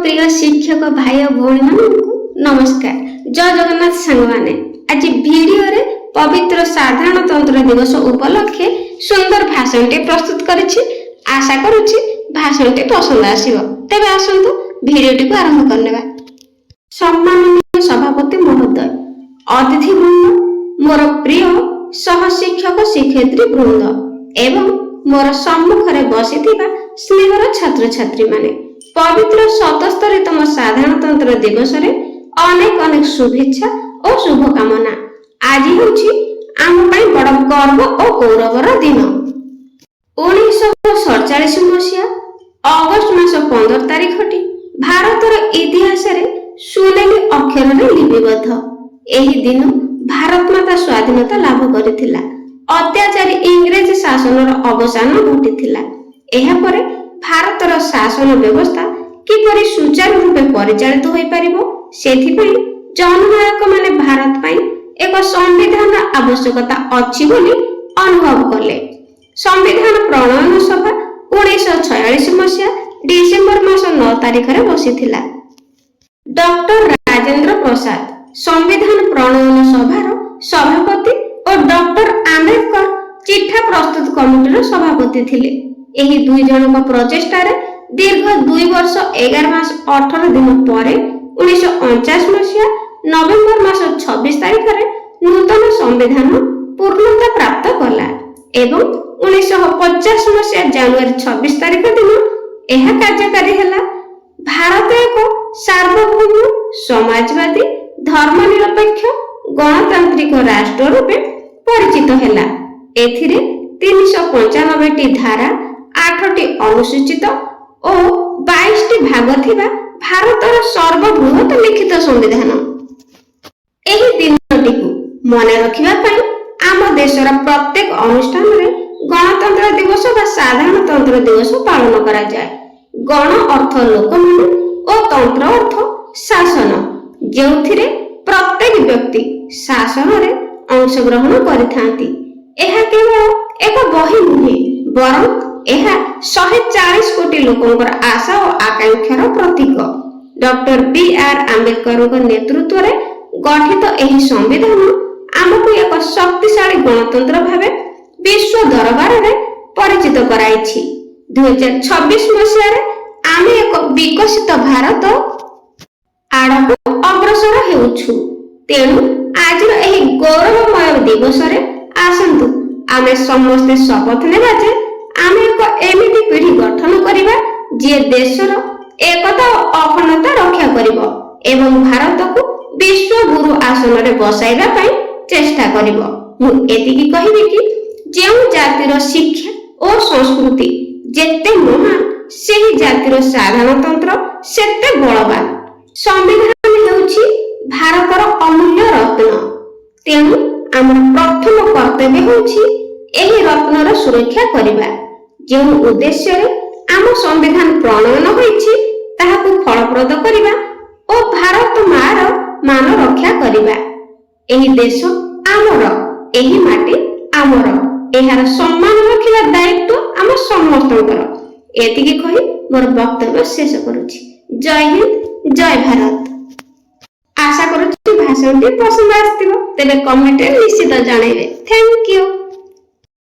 प्रिय शिक्षक भाई और भौणी मानू नमस्कार। जय जगन्नाथ सांग माने आज वीडियो रे पवित्र साधारणतंत्र दिवस उपलक्षे सुंदर भाषण टे प्रस्तुत करिछि। आशा करूछि भाषण टे पसंद आसीबो। तेबे आसंतु वीडियो टी को आरंभ करनेबा। सम्माननीय सभापति महोदय, अतिथि वृंद, मोर प्रिय सह शिक्षक शिक्षयित्री वृंद एवं मोर सम्मुखरे बसिथिबा स्नेहर छात्र छात्री माने, पवित्र 77तम साधारणतंत्र दिवस रे अनेक अनेक शुभेच्छा और शुभकामना। आज होछि आम पई बड़ गर्व और गौरवर दिन। 1947 मसीहा अगस्त मास 15 तारिख टी भारतर इतिहास रे सुनेली अक्षर रे लिपिबद्ध। एही दिन भारत माता स्वाधीनता लाभ करिथिला। अत्याचारी इंग्रेज शासनर अवसान घटिथिला। एहा परे भारतर शासन व्यवस्था किपरि सुचारू रूपे परिचालित होई परिबो सेथिपई जननायक माने भारत पई एक संविधान आवश्यकता अछि बोली अनुभव कले। संविधान प्रणयन सभा 1946 मसीहा डिसेंबर मास 9 तारिख रे बसिथिला। डॉक्टर राजेंद्र प्रसाद संविधान प्रणयन सभार सभापति और डॉक्टर आंबेडकर चिठा प्रस्तुत कमिटीर सभापति थिले। एही दुई जनक प्रचेष्टा रे दीर्घ 2 वर्ष 11 मास 18 दिन परे 1949 मसीहा नवेम्बर मास 26 तारिख रे नूतन संविधान पूर्णता प्राप्त कला एवं 1950 मसीहा जनवरी 26 तारिख दिन यह कार्यकारी हैला। भारत एक सार्वभौम समाजवादी धर्मनिरपेक्ष गणतांत्रिक राष्ट्र रूपे परिचित हैला। एथिरे 395 टी धारा, 8 टी अनुसूचित और 22 टी भाग थिबा भारतर सर्वबृहत लिखित संविधान। एही दिनटिकु मने रखिबा पई आम देशर प्रत्येक अनुष्ठान रे गणतंत्र दिवस बा साधारणतंत्र दिवस पालन करा जाय। गण अर्थ लोक माने और तंत्र अर्थ शासन, जेउथिरे प्रत्येक व्यक्ति शासन रे अंश ग्रहण करिथांती। एहा केवल एक बही नुहे बरं एहा 140 कोटी लोकंकर आशा और आकांक्षार प्रतीक। Doctor B R. आंबेडकर नेतृत्व रे गठित एही संविधान आमको एक शक्तिशाली गणतंत्र भावे विश्व दरबार रे परिचित कराइछि। 2026 मसीहा रे आमे एक विकसित भारत आड़को अग्रसर हेउछु। तेणु आज एही गौरवमय दिवस रे आसंतु आमे समस्ते शपथ नेबा जे आमे एक एमिति पीढ़ी गठन करिबा जे देशर एकता और अखंडता रक्षा करिबो एवं भारत को विश्व गुरु आसन रे बसाइबा पई चेष्टा करिबो। मु एतिकी कहिबि कि जेउ जातिर शिक्षा और संस्कृति जेते महान सेही जातिर साधारणतंत्र सेते बलवान। संविधान हेउछि भारतर अमूल्य रत्न। तेणु आमर प्रथम कर्तव्य होछि एही रत्नर सुरक्षा करिबा। जेउ उद्देश्य रे आम संविधान प्रणयन होइछि ताहाकु फलप्रद करिबा और भारत मार मान रक्षा करिबा। एही देश आमर, एही माटी आमर, एहार सम्मान रखिबा दायित्व आम समस्तଙ୍କର। एतिकी कहि मोर वक्तव्य शेष करूछि। जय हिंद, जय भारत। आशा करूछि भाषणटी पसंद आस्तिबो। तेबे कमेंट रे निश्चित जणाइबे। Thank you.